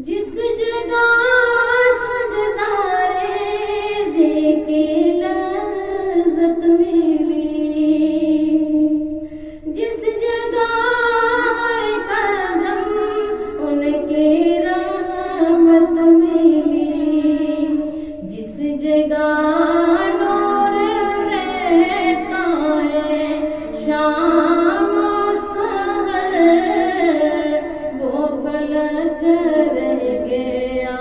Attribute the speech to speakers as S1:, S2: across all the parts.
S1: जिस जगह सजदारे की लज़्ज़त मिली, जिस जगह हर कदम उनकी रहमत मिली, जिस जगह नूर रहता है शाम सहर, वो फलक रह गया,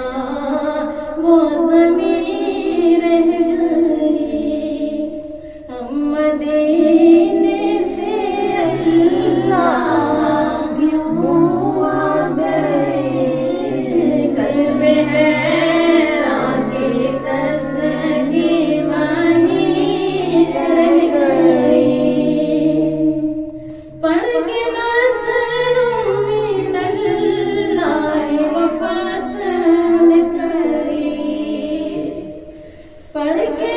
S1: वो ज़मीन रह गई। हम मदीने से अल्लाह क्यों आ गए, कल्ब हैरां की तस्वीर वहीं रह गई। पढ़ के नज़रों में नल्लाहि वफ़ातन करी, पढ़ के